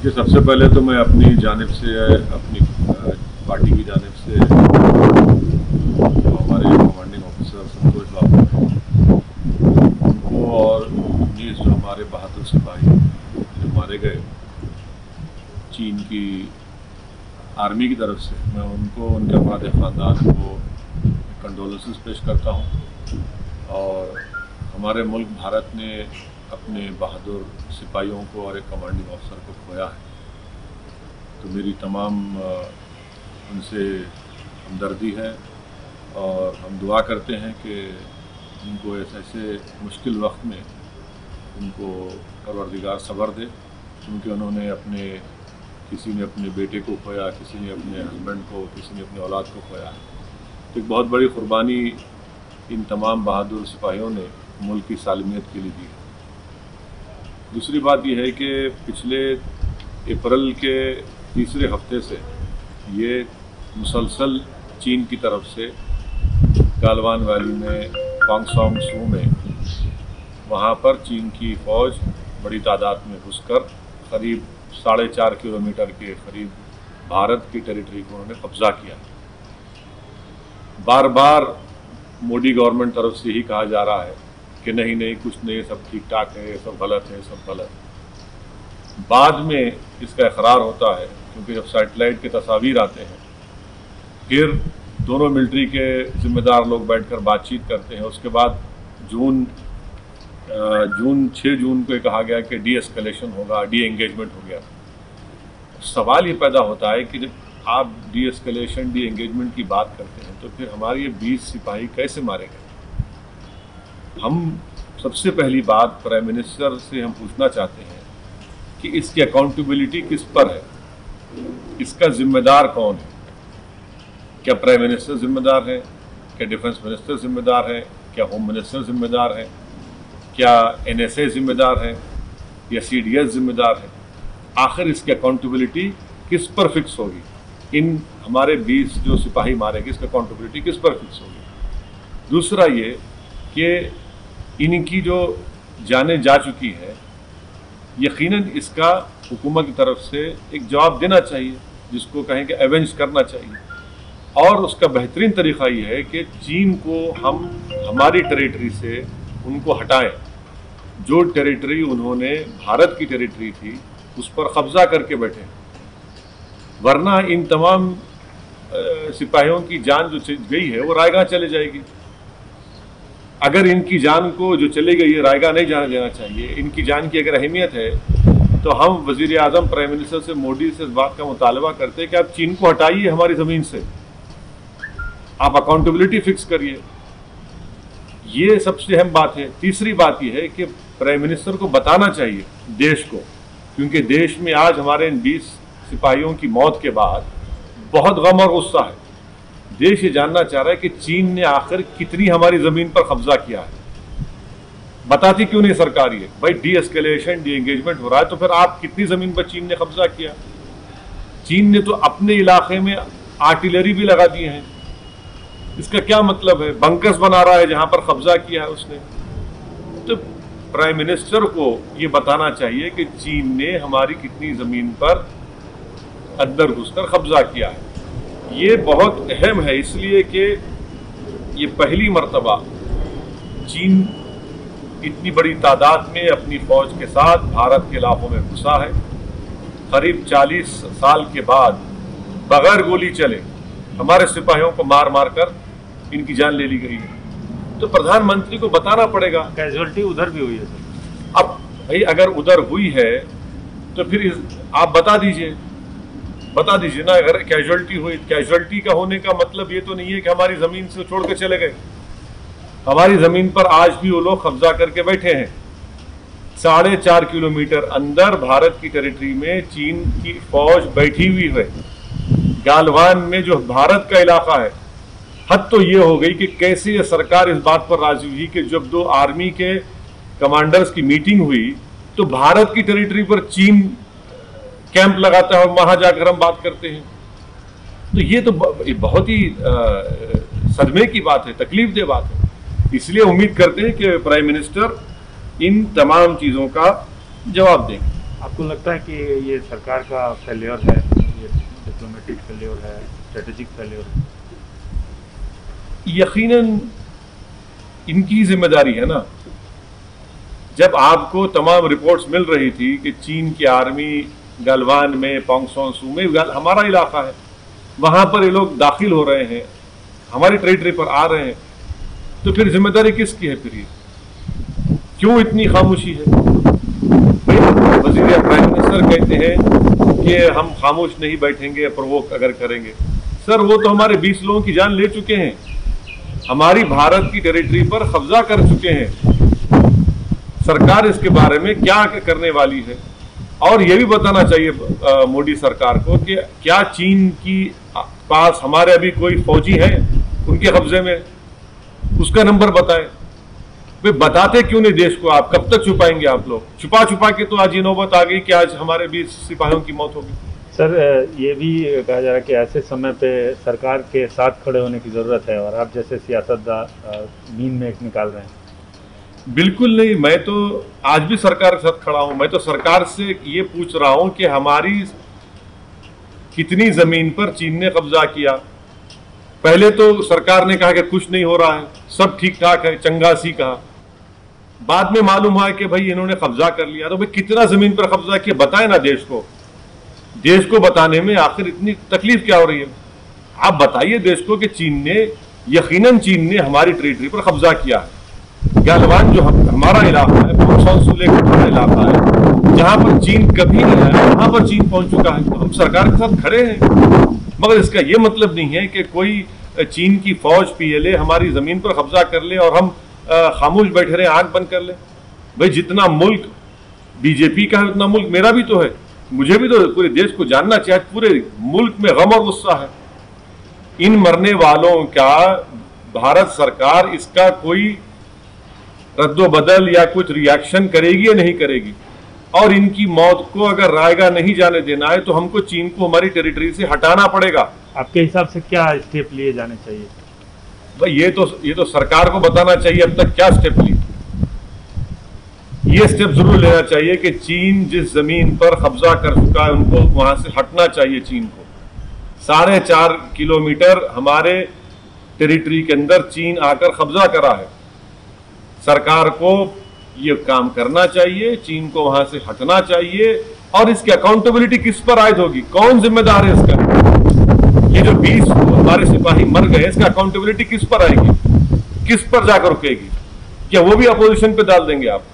कि सबसे पहले तो मैं अपनी जानिब से, अपनी पार्टी की जानिब से जो हमारे कमांडिंग ऑफिसर संतोष बाबू हैं उनको और 19 जो हमारे बहादुर सिपाही जो मारे गए चीन की आर्मी की तरफ से, मैं उनको, उनके अपराध ख़ानदान को कंडोलेंसेस पेश करता हूँ। और हमारे मुल्क भारत ने अपने बहादुर सिपाहियों को और एक कमांडिंग अफसर को खोया है, तो मेरी तमाम उनसे हमदर्दी है और हम दुआ करते हैं कि उनको ऐसे मुश्किल वक्त में उनको परवरदिगार सब्र दे, क्योंकि उन्होंने किसी ने अपने बेटे को खोया, किसी ने अपने हस्बैंड को, किसी ने अपनी औलाद को खोया है। तो एक बहुत बड़ी कुर्बानी इन तमाम बहादुर सिपाहियों ने मुल्क की सालमियत के लिए दी है। दूसरी बात यह है कि पिछले अप्रैल के तीसरे हफ्ते से ये मुसलसल चीन की तरफ से गालवान वैली में, पांगसोंग सू में, वहाँ पर चीन की फ़ौज बड़ी तादाद में घुसकर करीब 4.5 किलोमीटर के करीब भारत की टेरिटरी को उन्होंने कब्जा किया। बार बार मोदी गवर्नमेंट तरफ से ही कहा जा रहा है कि नहीं नहीं, कुछ नहीं, सब ठीक ठाक है, सब गलत है, सब गलत। बाद में इसका इकरार होता है, क्योंकि जब सैटेलाइट के तस्वीर आते हैं, फिर दोनों मिलिट्री के जिम्मेदार लोग बैठकर बातचीत करते हैं। उसके बाद 6 जून को कहा गया कि डी एस्केलेशन होगा, डी एंगेजमेंट हो गया। सवाल ये पैदा होता है कि जब आप डी एस्केलेशन, डी एंगेजमेंट की बात करते हैं, तो फिर हमारे ये 20 सिपाही कैसे मारे गए? हम सबसे पहली बात प्राइम मिनिस्टर से हम पूछना चाहते हैं कि इसकी अकाउंटेबिलिटी किस पर है, इसका जिम्मेदार कौन है? क्या प्राइम मिनिस्टर जिम्मेदार है? क्या डिफेंस मिनिस्टर जिम्मेदार है? क्या होम मिनिस्टर जिम्मेदार है? क्या NSA जिम्मेदार है या CDS जिम्मेदार है? आखिर इसकी अकाउंटेबिलिटी किस पर फिक्स होगी? इन हमारे 20 जो सिपाही मारे गए, इसकी अकाउंटेबिलिटी किस पर फिक्स होगी? दूसरा ये कि इनकी जो जानें जा चुकी है, यकीनन इसका हुकूमत की तरफ से एक जवाब देना चाहिए, जिसको कहें कि एवेंज करना चाहिए। और उसका बेहतरीन तरीक़ा ये है कि चीन को हम हमारी टेरिटरी से उनको हटाएं। जो टेरिटरी उन्होंने भारत की टेरिटरी थी, उस पर कब्जा करके बैठे, वरना इन तमाम सिपाहियों की जान जो गई है वो रायगा चले जाएगी। अगर इनकी जान को जो चली गई है रायगा नहीं जाने देना चाहिए। इनकी जान की अगर अहमियत है तो हम वज़ीर आज़म, प्राइम मिनिस्टर से, मोदी से इस बात का मुतालबा करते हैं कि आप चीन को हटाइए हमारी ज़मीन से, आप अकाउंटेबिलिटी फिक्स करिए। ये सबसे अहम बात है। तीसरी बात यह है कि प्राइम मिनिस्टर को बताना चाहिए देश को, क्योंकि देश में आज हमारे इन 20 सिपाहियों की मौत के बाद बहुत गम और गुस्सा है। देश ये जानना चाह रहा है कि चीन ने आखिर कितनी हमारी ज़मीन पर कब्जा किया है। बताती क्यों नहीं सरकार ये? भाई डी एस्केलेशन, डी एंगेजमेंट हो रहा है, तो फिर आप कितनी ज़मीन पर चीन ने कब्जा किया? चीन ने तो अपने इलाके में आर्टिलरी भी लगा दी है। इसका क्या मतलब है? बंकर्स बना रहा है जहां पर कब्जा किया है उसने। तो प्राइम मिनिस्टर को ये बताना चाहिए कि चीन ने हमारी कितनी ज़मीन पर अंदर घुसकर कब्जा किया है। ये बहुत अहम है, इसलिए कि ये पहली मर्तबा चीन इतनी बड़ी तादाद में अपनी फ़ौज के साथ भारत के इलाकों में घुसा है। करीब 40 साल के बाद बगैर गोली चले हमारे सिपाहियों को मार मार कर इनकी जान ले ली गई है। तो प्रधानमंत्री को बताना पड़ेगा। कैजुअलिटी उधर भी हुई है सर। अब भाई अगर उधर हुई है तो फिर आप बता दीजिए ना। अगर कैजुअलिटी हुई, कैजुअलिटी का होने का मतलब ये तो नहीं है कि हमारी ज़मीन से छोड़ के चले गए। हमारी ज़मीन पर आज भी वो लोग कब्जा करके बैठे हैं। 4.5 किलोमीटर अंदर भारत की टेरिटरी में चीन की फ़ौज बैठी हुई है। गालवान में जो भारत का इलाका है, हद तो ये हो गई कि कैसे ये सरकार इस बात पर राजी हुई कि जब 2 आर्मी के कमांडर्स की मीटिंग हुई तो भारत की टेरिटरी पर चीन कैंप लगाता है और वहां जाकर हम बात करते हैं। तो ये तो बहुत ही सदमे की बात है, तकलीफ दे बात है। इसलिए उम्मीद करते हैं कि प्राइम मिनिस्टर इन तमाम चीज़ों का जवाब देंगे। आपको लगता है कि ये सरकार का फेल्योर है, ये डिप्लोमेटिक फेल्योर है, स्ट्रेटेजिक फेल्योर है? यकीनन इनकी जिम्मेदारी है ना। जब आपको तमाम रिपोर्ट्स मिल रही थी कि चीन की आर्मी गलवान में, पोंगसोन सू में, हमारा इलाका है, वहां पर ये लोग दाखिल हो रहे हैं, हमारी टेरिटरी पर आ रहे हैं, तो फिर जिम्मेदारी किसकी है? फिर ये क्यों इतनी खामोशी है? वजीर प्राइम मिनिस्टर कहते हैं कि हम खामोश नहीं बैठेंगे प्रोवोक अगर करेंगे। सर वो तो हमारे 20 लोगों की जान ले चुके हैं, हमारी भारत की टेरिटरी पर कब्जा कर चुके हैं। सरकार इसके बारे में क्या करने वाली है? और ये भी बताना चाहिए मोदी सरकार को कि क्या चीन की पास हमारे अभी कोई फौजी है उनके कब्जे में, उसका नंबर बताएं। वे बताते क्यों नहीं देश को? आप कब तक छुपाएंगे? आप लोग छुपा छुपा के तो आज ये नौबत आ गई कि आज हमारे 20 सिपाहियों की मौत होगी। सर ये भी कहा जा रहा है कि ऐसे समय पे सरकार के साथ खड़े होने की ज़रूरत है, और आप जैसे सियासतदान नींद में निकाल रहे हैं। बिल्कुल नहीं, मैं तो आज भी सरकार के साथ खड़ा हूं। मैं तो सरकार से ये पूछ रहा हूं कि हमारी कितनी जमीन पर चीन ने कब्जा किया। पहले तो सरकार ने कहा कि कुछ नहीं हो रहा है, सब ठीक ठाक है, चंगासी कहा। बाद में मालूम हुआ कि भाई इन्होंने कब्जा कर लिया। तो भाई कितना जमीन पर कब्जा किया बताए ना देश को। देश को बताने में आखिर इतनी तकलीफ क्या हो रही है? आप बताइए देश को कि चीन ने, यकीनन चीन ने हमारी टेरिटरी पर कब्जा किया है। गलवान जो हमारा इलाका है, पोंगसोन सू हमारा इलाका है, जहां पर चीन कभी नहीं आया, वहां पर चीन पहुंच चुका है। तो हम सरकार के साथ खड़े हैं, मगर इसका यह मतलब नहीं है कि कोई चीन की फौज पीएलए हमारी जमीन पर कब्जा कर ले और हम खामोश बैठे रहे, आंख बंद कर ले। भाई जितना मुल्क बीजेपी का है उतना मुल्क मेरा भी तो है, मुझे भी तो पूरे देश को जानना चाहिए। पूरे मुल्क में गम और गुस्सा है। इन मरने वालों का भारत सरकार इसका कोई रद्दोबदल या कुछ रिएक्शन करेगी या नहीं करेगी? और इनकी मौत को अगर रायगा नहीं जाने देना है तो हमको चीन को हमारी टेरिटरी से हटाना पड़ेगा। आपके हिसाब से क्या स्टेप लिए जाने चाहिए? भाई ये तो सरकार को बताना चाहिए अब तक क्या स्टेप लिए। ये स्टेप जरूर लेना चाहिए कि चीन जिस जमीन पर कब्जा कर चुका है उनको वहां से हटना चाहिए। चीन को 4.5 किलोमीटर हमारे टेरिटरी के अंदर चीन आकर कब्जा करा है। सरकार को ये काम करना चाहिए, चीन को वहां से हटना चाहिए। और इसकी अकाउंटेबिलिटी किस पर आयद होगी? कौन जिम्मेदार है इसका? ये जो 20 हमारे सिपाही मर गए, इसका अकाउंटेबिलिटी किस पर आएगी? किस पर जाकर रुकेगी? क्या वो भी अपोजिशन पे डाल देंगे आप?